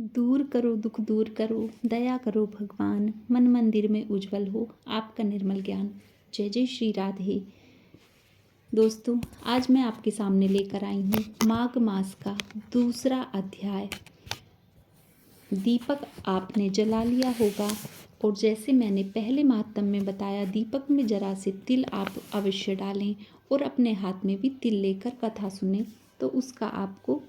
दूर करो दुख दूर करो, दया करो भगवान, मन मंदिर में उज्जवल हो आपका निर्मल ज्ञान। जय जय श्री राधे। दोस्तों, आज मैं आपके सामने लेकर आई हूँ माघ मास का दूसरा अध्याय। दीपक आपने जला लिया होगा और जैसे मैंने पहले महात्म में बताया, दीपक में जरा से तिल आप अवश्य डालें और अपने हाथ में भी तिल लेकर कथा सुने तो उसका आपको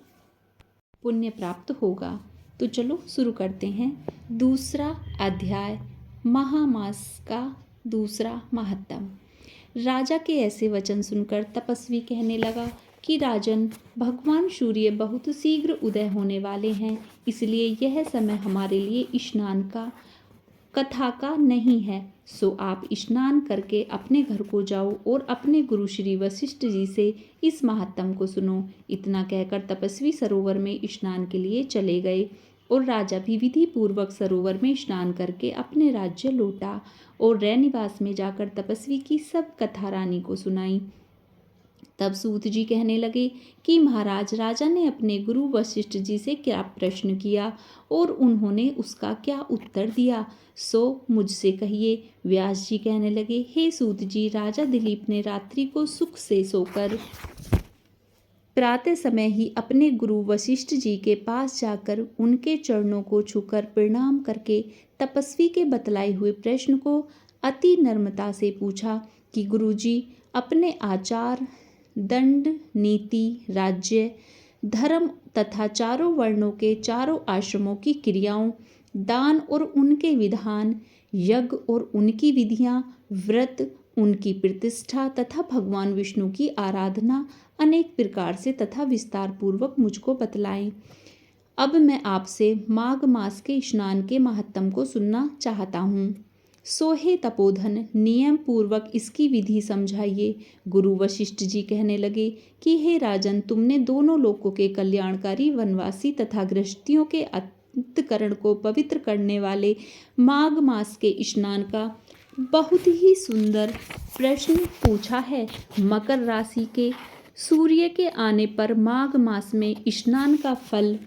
पुण्य प्राप्त होगा। तो चलो शुरू करते हैं। दूसरा अध्याय, महामास का दूसरा महात्म। राजा के ऐसे वचन सुनकर तपस्वी कहने लगा कि राजन, भगवान सूर्य बहुत शीघ्र उदय होने वाले हैं, इसलिए यह समय हमारे लिए स्नान का कथा का नहीं है। सो आप स्नान करके अपने घर को जाओ और अपने गुरु श्री वशिष्ठ जी से इस महात्म को सुनो। इतना कहकर तपस्वी सरोवर में स्नान के लिए चले गए और राजा भी विधि पूर्वक सरोवर में स्नान करके अपने राज्य लौटा और रैनिवास में जाकर तपस्वी की सब कथा रानी को सुनाई। तब सूत जी कहने लगे कि महाराज, राजा ने अपने गुरु वशिष्ठ जी से क्या प्रश्न किया और उन्होंने उसका क्या उत्तर दिया, सो मुझसे कहिए। व्यास जी कहने लगे, हे सूत जी, राजा दिलीप ने रात्रि को सुख से सोकर प्रातः समय ही अपने गुरु वशिष्ठ जी के पास जाकर उनके चरणों को छूकर प्रणाम करके तपस्वी के बतलाए हुए प्रश्न को अति नम्रता से पूछा कि गुरुजी, अपने आचार, दंड, नीति, राज्य, धर्म तथा चारों वर्णों के चारों आश्रमों की क्रियाओं, दान और उनके विधान, यज्ञ और उनकी विधियां, व्रत, उनकी प्रतिष्ठा तथा भगवान विष्णु की आराधना अनेक प्रकार से तथा विस्तार पूर्वक मुझको बतलाएं। अब मैं आपसे माघ मास के स्नान के महात्म को सुनना चाहता हूँ। सोहे तपोधन, नियम पूर्वक इसकी विधि समझाइए। गुरु वशिष्ठ जी कहने लगे कि हे राजन, तुमने दोनों लोकों के कल्याणकारी, वनवासी तथा गृहस्थियों के अंतकरण को पवित्र करने वाले माघ मास के स्नान का बहुत ही सुंदर प्रश्न पूछा है। मकर राशि के सूर्य के आने पर माघ मास में स्नान का फल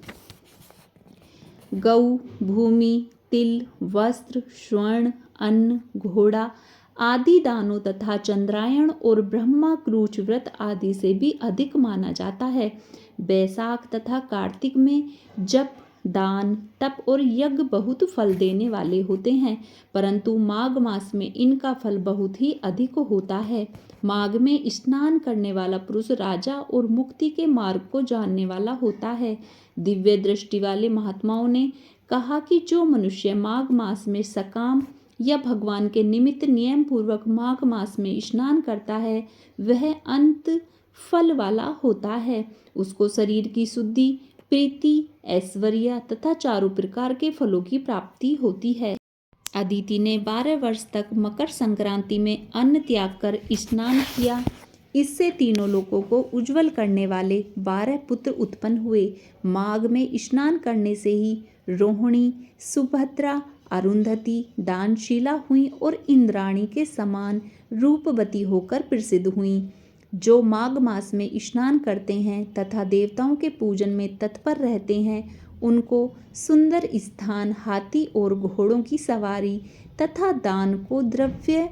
गौ, भूमि, तिल, वस्त्र, स्वर्ण, अन्न, घोड़ा आदि दानों तथा चंद्रायण और ब्रह्मा क्रूच व्रत आदि से भी अधिक माना जाता है। बैसाख तथा कार्तिक में जप, दान, तप और यज्ञ बहुत फल देने वाले होते हैं, परंतु माघ मास में इनका फल बहुत ही अधिक होता है। माघ में स्नान करने वाला पुरुष राजा और मुक्ति के मार्ग को जानने वाला होता है। दिव्य दृष्टि वाले महात्माओं ने कहा कि जो मनुष्य माघ मास में सकाम या भगवान के निमित्त नियम पूर्वक माघ मास में स्नान करता है, वह अंत फल वाला होता है। उसको शरीर की शुद्धि, प्रीति, ऐश्वर्य तथा चारों प्रकार के फलों की प्राप्ति होती है। अदिति ने 12 वर्ष तक मकर संक्रांति में अन्न त्याग कर स्नान किया। इससे तीनों लोकों को उज्जवल करने वाले 12 पुत्र उत्पन्न हुए। माघ में स्नान करने से ही रोहिणी, सुभद्रा, अरुंधति दानशीला हुई और इंद्राणी के समान रूपवती होकर प्रसिद्ध हुई। जो माघ मास में स्नान करते हैं तथा देवताओं के पूजन में तत्पर रहते हैं, उनको सुंदर स्थान, हाथी और घोड़ों की सवारी तथा दान को द्रव्य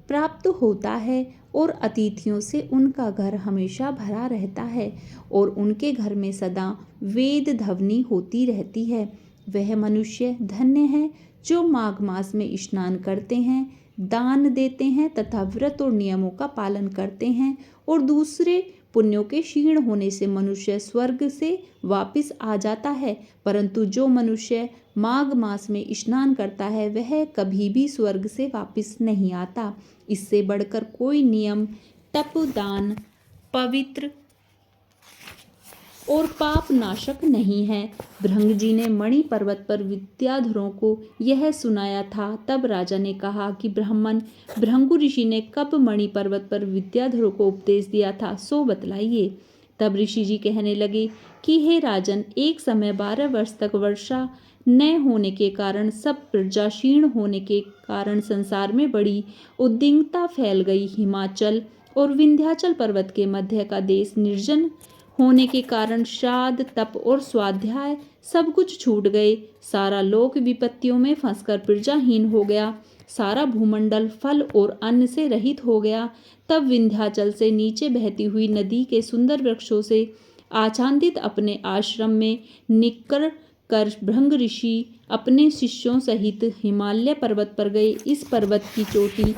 प्राप्त होता है और अतिथियों से उनका घर हमेशा भरा रहता है और उनके घर में सदा वेद ध्वनि होती रहती है। वह मनुष्य धन्य है जो माघ मास में स्नान करते हैं, दान देते हैं तथा व्रत और नियमों का पालन करते हैं और दूसरे पुण्यों के क्षीण होने से मनुष्य स्वर्ग से वापस आ जाता है। परंतु जो मनुष्य माघ मास में स्नान करता है, वह कभी भी स्वर्ग से वापस नहीं आता। इससे बढ़कर कोई नियम, तप, दान, पवित्र और पाप नाशक नहीं है। भृंग जी ने मणि पर्वत पर विद्याधरों को यह सुनाया था। तब राजा ने कहा कि ब्राह्मण, भृंगु ऋषि ने कब मणि पर्वत पर विद्याधरों को उपदेश दिया था, सो बतलाइए। तब ऋषि जी कहने लगे कि हे राजन, एक समय 12 वर्ष तक वर्षा न होने के कारण, सब प्रजा क्षीण होने के कारण संसार में बड़ी उद्विग्नता फैल गई। हिमाचल और विंध्याचल पर्वत के मध्य का देश निर्जन होने के कारण श्राद्ध, तप और स्वाध्याय सब कुछ छूट गए। सारा लोक विपत्तियों में फंसकर प्रजाहीन हो गया। सारा भूमंडल फल और अन्न से रहित हो गया। तब विंध्याचल से नीचे बहती हुई नदी के सुंदर वृक्षों से आच्छादित अपने आश्रम में निकल कर भृंग ऋषि अपने शिष्यों सहित हिमालय पर्वत पर गए। इस पर्वत की चोटी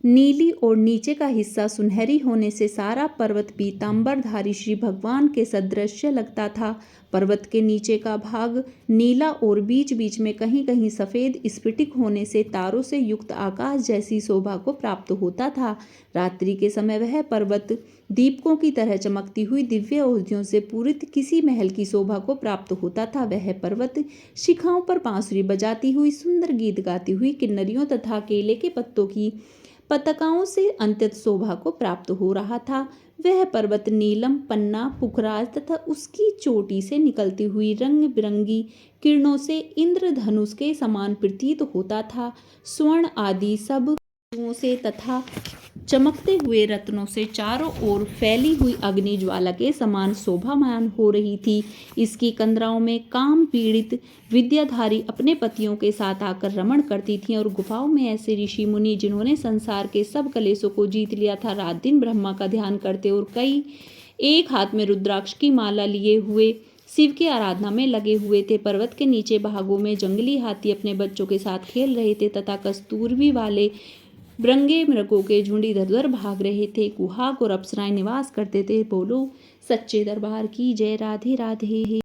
नीली और नीचे का हिस्सा सुनहरी होने से सारा पर्वत पीतांबरधारी श्री भगवान के सदृश लगता था। पर्वत के नीचे का भाग नीला और बीच बीच में कहीं कहीं सफ़ेद स्फटिक होने से तारों से युक्त आकाश जैसी शोभा को प्राप्त होता था। रात्रि के समय वह पर्वत दीपकों की तरह चमकती हुई दिव्य औषधियों से पूरित किसी महल की शोभा को प्राप्त होता था। वह पर्वत शिखाओं पर बांसुरी बजाती हुई सुंदर गीत गाती हुई किन्नरियों तथा केले के पत्तों की पताकाओं से अत्यंत शोभा को प्राप्त हो रहा था। वह पर्वत नीलम, पन्ना, पुखराज तथा उसकी चोटी से निकलती हुई रंग बिरंगी किरणों से इंद्रधनुष के समान प्रतीत होता था। स्वर्ण आदि सब वस्तुओं से तथा चमकते हुए रत्नों से चारों ओर फैली हुई अग्नि ज्वाला के समान शोभामान हो रही थी। इसकी कंदराओं में काम पीड़ित विद्याधारी अपने पतियों के साथ आकर रमण करती थीं और गुफाओं में ऐसे ऋषि मुनि जिन्होंने संसार के सब कलेशों को जीत लिया था, रात दिन ब्रह्मा का ध्यान करते और कई एक हाथ में रुद्राक्ष की माला लिए हुए शिव की आराधना में लगे हुए थे। पर्वत के नीचे भागों में जंगली हाथी अपने बच्चों के साथ खेल रहे थे तथा कस्तूरबी वाले ब्रंगे मृगों के झुंड इधर उधर भाग रहे थे। कुहाक और अप्सराएं निवास करते थे। बोलो सच्चे दरबार की जय। राधे राधे।